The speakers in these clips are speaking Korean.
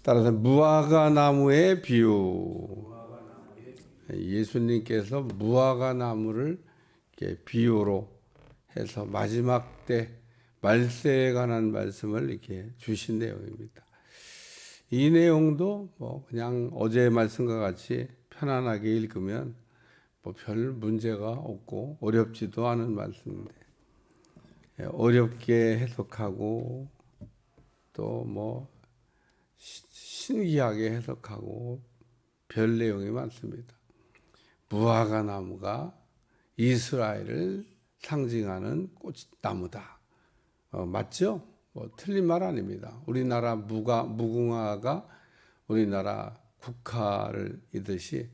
따라서 무화과 나무의 비유. 예수님께서 무화과 나무를 이렇게 비유로 해서 마지막 때 말세에 관한 말씀을 이렇게 주신 내용입니다. 이 내용도 뭐 그냥 어제의 말씀과 같이 편안하게 읽으면 뭐 별 문제가 없고 어렵지도 않은 말씀인데, 어렵게 해석하고 또 뭐 신기하게 해석하고 별 내용이 많습니다. 무화과 나무가 이스라엘을 상징하는 꽃나무다. 맞죠? 뭐 틀린 말 아닙니다. 우리나라 무궁화가 우리나라 국화를 이듯이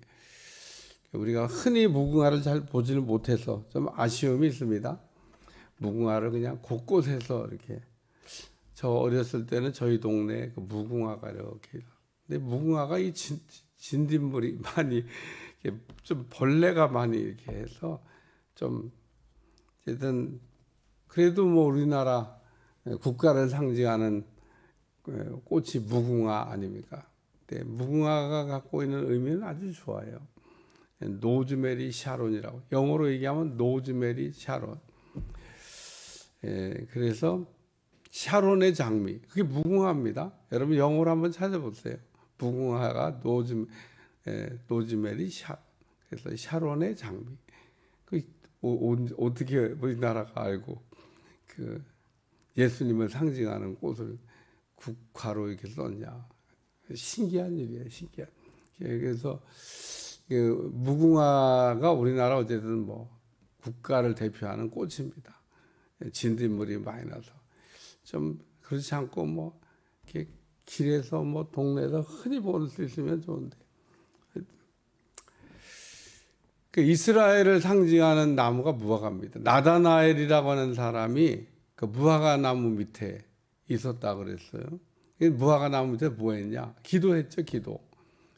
우리가 흔히 무궁화를 잘 보지는 못해서 좀 아쉬움이 있습니다. 무궁화를 그냥 곳곳에서 이렇게, 저 어렸을 때는 저희 동네에 그 무궁화가 이렇게, 근데 무궁화가 이 진딧물이 많이 좀 벌레가 많이 이렇게 해서 좀 어쨌든 그래도 뭐 우리나라 국가를 상징하는 꽃이 무궁화 아닙니까? 근데 무궁화가 갖고 있는 의미는 아주 좋아요. 노즈메리 샤론이라고, 영어로 얘기하면 노즈메리 샤론. 그래서 샤론의 장미, 그게 무궁화입니다. 여러분 영어로 한번 찾아보세요. 무궁화가 노즈메리 샤, 그래서 샤론의 장미. 어떻게 우리나라가 알고 그 예수님을 상징하는 꽃을 국화로 이렇게 썼냐? 신기한 일이에요, 신기한. 그래서 무궁화가 우리나라 어쨌든 뭐 국가를 대표하는 꽃입니다. 진딧물이 많이 나서 좀 그렇지 않고 뭐 이렇게 길에서 뭐 동네에서 흔히 볼 수 있으면 좋은데, 그 이스라엘을 상징하는 나무가 무화과입니다. 나다나엘이라고 하는 사람이 그 무화과 나무 밑에 있었다 그랬어요. 무화과 나무 밑에 뭐 했냐? 기도했죠, 기도.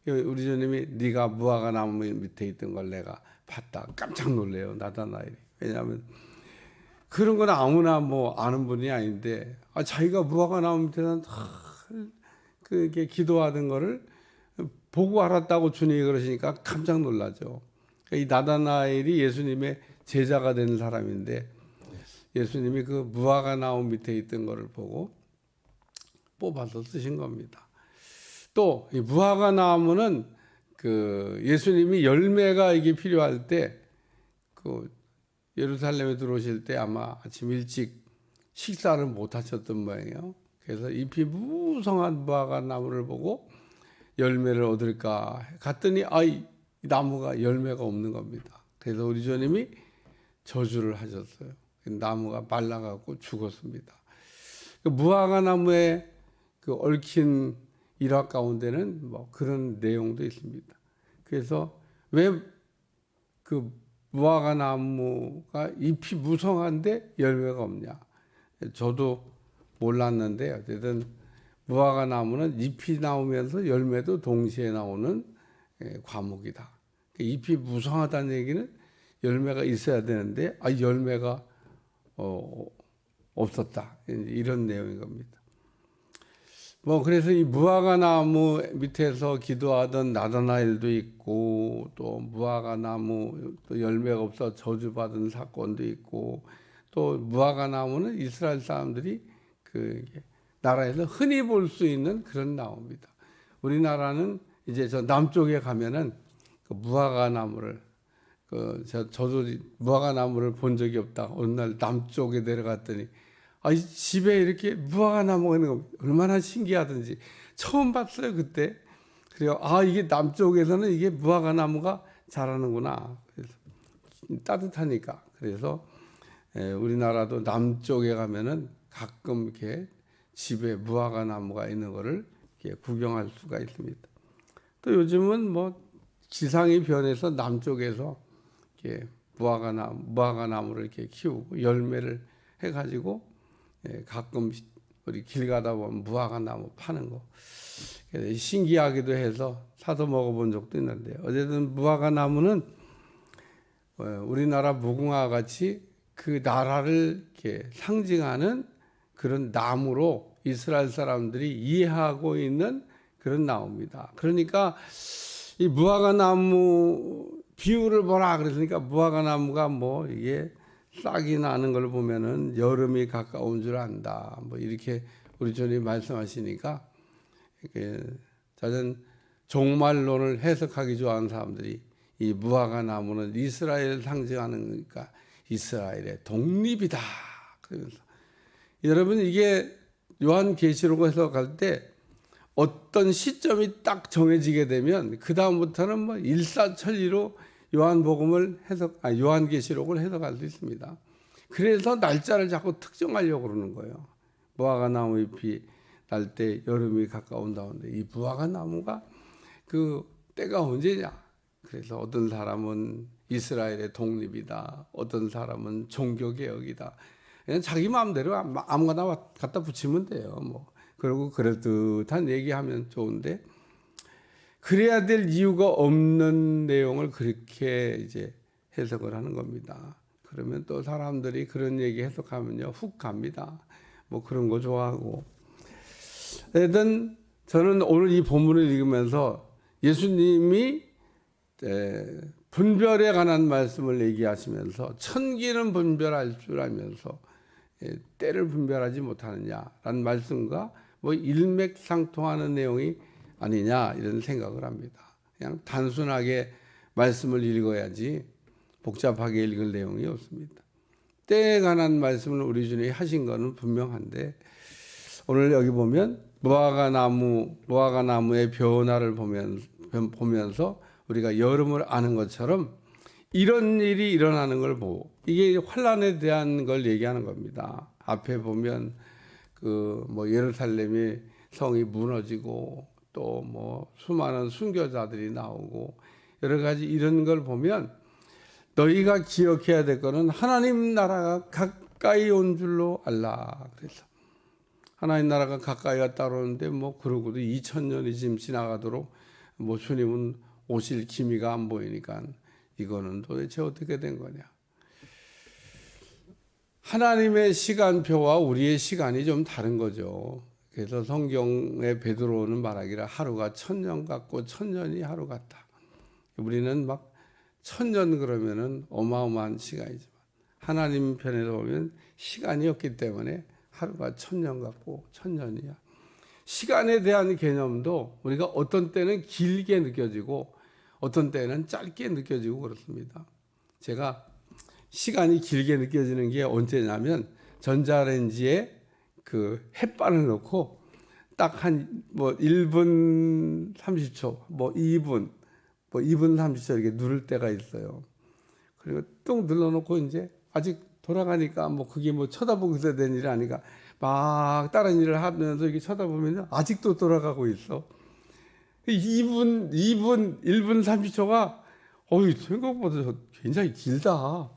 우리 주님이 네가 무화과 나무 밑에 있던 걸 내가 봤다. 깜짝 놀래요, 나다나엘이. 왜냐하면 그런 건 아무나 뭐 아는 분이 아닌데, 자기가 무화과 나무 밑에서 그게 기도하던 거를 보고 알았다고 주님이 그러시니까 깜짝 놀라죠. 이 나다나엘이 예수님의 제자가 되는 사람인데, 예수님이 그 무화과 나무 밑에 있던 거를 보고 뽑아서 쓰신 겁니다. 또 이 무화과 나무는 그 예수님이 열매가 이게 필요할 때 그 예루살렘에 들어오실 때 아마 아침 일찍 식사를 못 하셨던 모양이에요. 그래서 잎이 무성한 무화과 나무를 보고 열매를 얻을까 갔더니 이 나무가 열매가 없는 겁니다. 그래서 우리 주님이 저주를 하셨어요. 나무가 말라가고 죽었습니다. 그 무화과 나무의 그 얽힌 일화 가운데는 뭐 그런 내용도 있습니다. 그래서 왜 그 무화과 나무가 잎이 무성한데 열매가 없냐? 저도 몰랐는데 어쨌든 무화과 나무는 잎이 나오면서 열매도 동시에 나오는 과목이다. 잎이 무성하다는 얘기는 열매가 있어야 되는데 열매가 없었다, 이런 내용인 겁니다. 뭐 그래서 이 무화과 나무 밑에서 기도하던 나다나엘도 있고, 또 무화과 나무 또 열매가 없어 저주받은 사건도 있고, 또 무화과 나무는 이스라엘 사람들이 그 나라에서 흔히 볼 수 있는 그런 나무입니다. 우리나라는 이제 저 남쪽에 가면은 그 무화과 나무를 저도 무화과 나무를 본 적이 없다. 어느 날 남쪽에 내려갔더니 집에 이렇게 무화과 나무가 있는 거 얼마나 신기하든지 처음 봤어요, 그때. 그래요. 이게 남쪽에서는 이게 무화과 나무가 자라는구나. 그래서 따뜻하니까. 그래서 우리나라도 남쪽에 가면은 가끔 이렇게 집에 무화과 나무가 있는 거를 이렇게 구경할 수가 있습니다. 또 요즘은 뭐 기상이 변해서 남쪽에서 이렇게 무화과 나무를 이렇게 키우고 열매를 해가지고 가끔 우리 길 가다 보면 무화과 나무 파는 거 신기하기도 해서 사서 먹어본 적도 있는데, 어쨌든 무화과 나무는 우리나라 무궁화 같이 그 나라를 이렇게 상징하는 그런 나무로 이스라엘 사람들이 이해하고 있는 그런 나무입니다. 그러니까 이 무화과 나무 비유를 보라 그랬으니까 무화과 나무가 뭐 이게 싹이 나는 걸 보면은 여름이 가까운 줄 안다. 뭐 이렇게 우리 주님 말씀하시니까 이렇게 저는 종말론을 해석하기 좋아하는 사람들이 이 무화과 나무는 이스라엘을 상징하는 거니까 이스라엘의 독립이다. 그러면서 여러분 이게 요한계시록 해석할 때 어떤 시점이 딱 정해지게 되면 그 다음부터는 뭐 일사천리로 요한계시록을 해석할 수 있습니다. 그래서 날짜를 자꾸 특정하려고 그러는 거예요. 무화과 나무 잎이 날 때 여름이 가까운다는데 이 무화과 나무가 그 때가 언제냐? 그래서 어떤 사람은 이스라엘의 독립이다. 어떤 사람은 종교개혁이다. 그냥 자기 마음대로 아무거나 갖다 붙이면 돼요. 뭐 그리고 그럴듯한 얘기하면 좋은데 그래야 될 이유가 없는 내용을 그렇게 이제 해석을 하는 겁니다. 그러면 또 사람들이 그런 얘기 해석하면요 훅 갑니다. 뭐 그런 거 좋아하고. 하여튼 저는 오늘 이 본문을 읽으면서 예수님이 분별에 관한 말씀을 얘기하시면서 천기는 분별할 줄 알면서 때를 분별하지 못하느냐라는 말씀과 뭐 일맥상통하는 내용이 아니냐 이런 생각을 합니다. 그냥 단순하게 말씀을 읽어야지 복잡하게 읽을 내용이 없습니다. 때에 관한 말씀을 우리 주님이 하신 것은 분명한데 오늘 여기 보면 무화과 나무의 변화를 보면서 우리가 여름을 아는 것처럼 이런 일이 일어나는 걸 보고 이게 환란에 대한 걸 얘기하는 겁니다. 앞에 보면 그 뭐 예루살렘이 성이 무너지고 또 뭐 수많은 순교자들이 나오고 여러 가지 이런 걸 보면 너희가 기억해야 될 거는 하나님 나라가 가까이 온 줄로 알라. 그래서 하나님 나라가 가까이 갔다 오는데 뭐 그러고도 2000년이 지금 지나가도록 뭐 주님은 오실 기미가 안 보이니까 이거는 도대체 어떻게 된 거냐. 하나님의 시간표와 우리의 시간이 좀 다른 거죠. 그래서 성경에 베드로는 말하기를 하루가 1000년 같고 1000년이 하루 같다. 우리는 막 1000년 그러면은 어마어마한 시간이지만 하나님 편에서 보면 시간이 없기 때문에 하루가 1000년 같고 1000년이야. 시간에 대한 개념도 우리가 어떤 때는 길게 느껴지고 어떤 때는 짧게 느껴지고 그렇습니다. 제가 시간이 길게 느껴지는 게 언제냐면 전자레인지에 그 햇반을 넣고 딱 한 뭐 1분 30초, 뭐 2분, 뭐 2분 30초 이렇게 누를 때가 있어요. 그리고 뚝 눌러놓고 이제 아직 돌아가니까 뭐 그게 뭐 쳐다보고 있어야 되는 일이 아니까 막 다른 일을 하면서 이렇게 쳐다보면 아직도 돌아가고 있어. 1분 30초가 생각보다 굉장히 길다.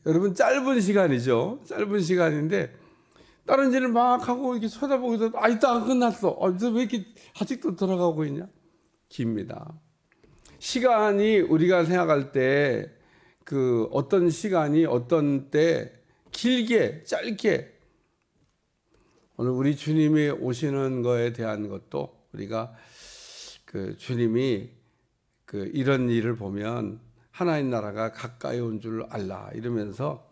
여러분 짧은 시간이죠. 짧은 시간인데 다른 일을 막 하고 이렇게 쳐다보고 있어도 아직도 안 끝났어. 왜 이렇게 아직도 돌아가고 있냐? 깁니다. 시간이 우리가 생각할 때 그 어떤 시간이 어떤 때 길게 짧게 오늘 우리 주님이 오시는 거에 대한 것도 우리가 그 주님이 그 이런 일을 보면 하나님 나라가 가까이 온 줄 알라 이러면서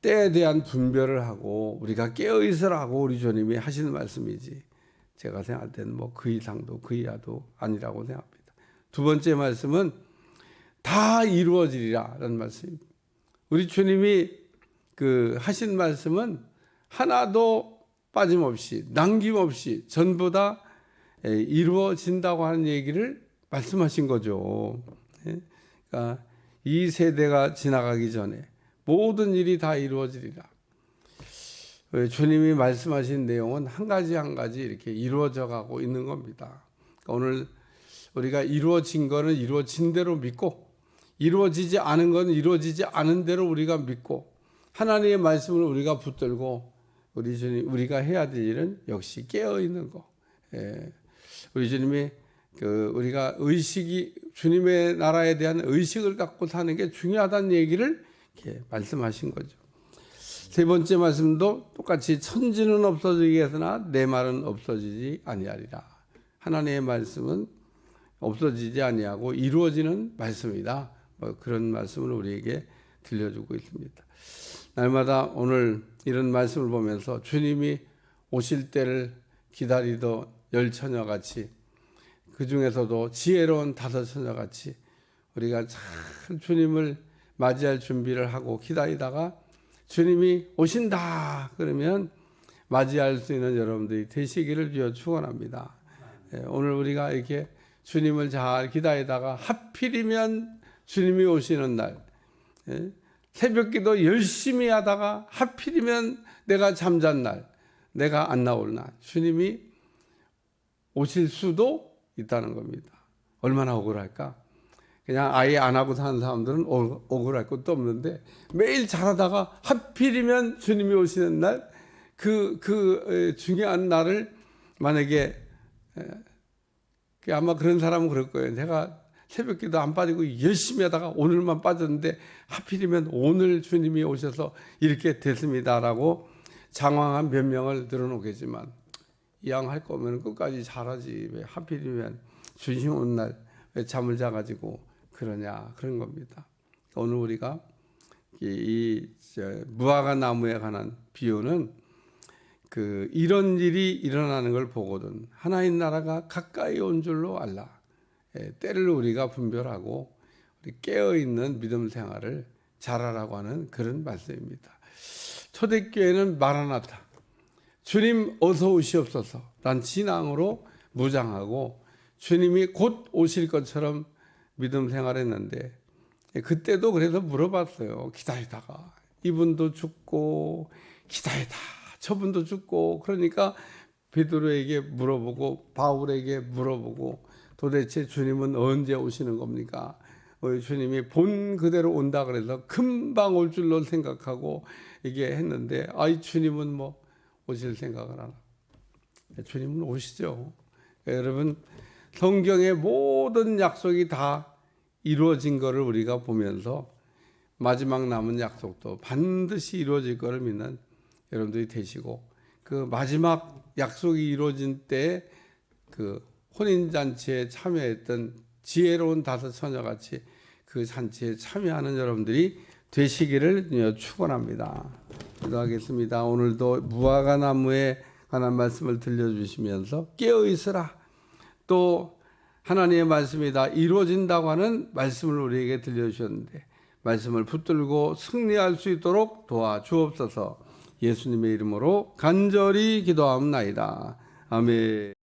때에 대한 분별을 하고 우리가 깨어 있으라고 우리 주님이 하시는 말씀이지 제가 생각할 때는 뭐 그 이상도 그 이하도 아니라고 생각합니다. 두 번째 말씀은 다 이루어지리라는 말씀입니다. 우리 주님이 그 하신 말씀은 하나도 빠짐없이 남김없이 전부 다 이루어진다고 하는 얘기를 말씀하신 거죠. 그러니까 이 세대가 지나가기 전에 모든 일이 다 이루어지리라. 주님이 말씀하신 내용은 한 가지 한 가지 이렇게 이루어져 가고 있는 겁니다. 그러니까 오늘 우리가 이루어진 거는 이루어진 대로 믿고 이루어지지 않은 건 이루어지지 않은 대로 우리가 믿고 하나님의 말씀을 우리가 붙들고 우리가 해야 될 일은 역시 깨어 있는 거. 우리 주님이 우리가 주님의 나라에 대한 의식을 갖고 사는 게 중요하다는 얘기를 이렇게 말씀하신 거죠. 세 번째 말씀도 똑같이 천지는 없어지겠으나 내 말은 없어지지 아니하리라. 하나님의 말씀은 없어지지 아니하고 이루어지는 말씀이다. 그런 말씀을 우리에게 들려주고 있습니다. 날마다 오늘 이런 말씀을 보면서 주님이 오실 때를 기다리던 열처녀같이, 그 중에서도 지혜로운 다섯 처녀같이 우리가 참 주님을 맞이할 준비를 하고 기다리다가 주님이 오신다 그러면 맞이할 수 있는 여러분들이 되시기를 주여 축원합니다. 오늘 우리가 이렇게 주님을 잘 기다리다가 하필이면 주님이 오시는 날, 새벽기도 열심히 하다가 하필이면 내가 잠잔 날, 내가 안 나올 날, 주님이 오실 수도 있다는 겁니다. 얼마나 억울할까? 그냥 아예 안 하고 사는 사람들은 억울할 것도 없는데, 매일 잘하다가 하필이면 주님이 오시는 날, 그 중요한 날을 만약에, 아마 그런 사람은 그럴 거예요. 내가 새벽기도 안 빠지고 열심히 하다가 오늘만 빠졌는데 하필이면 오늘 주님이 오셔서 이렇게 됐습니다라고 장황한 변명을 늘어놓겠지만, 이왕 할 거면 끝까지 잘하지, 왜 하필이면 주님 오는 날 왜 잠을 자가지고 그러냐, 그런 겁니다. 오늘 우리가 이 무화과 나무에 관한 비유는 이런 일이 일어나는 걸 보거든 하나님 나라가 가까이 온 줄로 알라. 때를 우리가 분별하고 우리 깨어있는 믿음 생활을 잘하라고 하는 그런 말씀입니다. 초대교회는 마라나타, 주님 어서 오시옵소서 란 신앙으로 무장하고 주님이 곧 오실 것처럼 믿음 생활했는데, 그때도 그래서 물어봤어요. 기다리다가 이분도 죽고 기다리다 저분도 죽고, 그러니까 베드로에게 물어보고 바울에게 물어보고 도대체 주님은 언제 오시는 겁니까? 주님이 본 그대로 온다 그래서 금방 올 줄로 생각하고 이게 했는데, 아이 주님은 뭐 오실 생각을 하나? 주님은 오시죠. 여러분, 성경의 모든 약속이 다 이루어진 것을 우리가 보면서 마지막 남은 약속도 반드시 이루어질 것을 믿는 여러분들이 되시고, 그 마지막 약속이 이루어진 때 그 혼인잔치에 참여했던 지혜로운 다섯 처녀같이 그 잔치에 참여하는 여러분들이 되시기를 축원합니다. 기도하겠습니다. 오늘도 무화과 나무에 관한 말씀을 들려주시면서 깨어있으라, 또 하나님의 말씀이 다 이루어진다고 하는 말씀을 우리에게 들려주셨는데, 말씀을 붙들고 승리할 수 있도록 도와주옵소서. 예수님의 이름으로 간절히 기도하옵나이다. 아멘.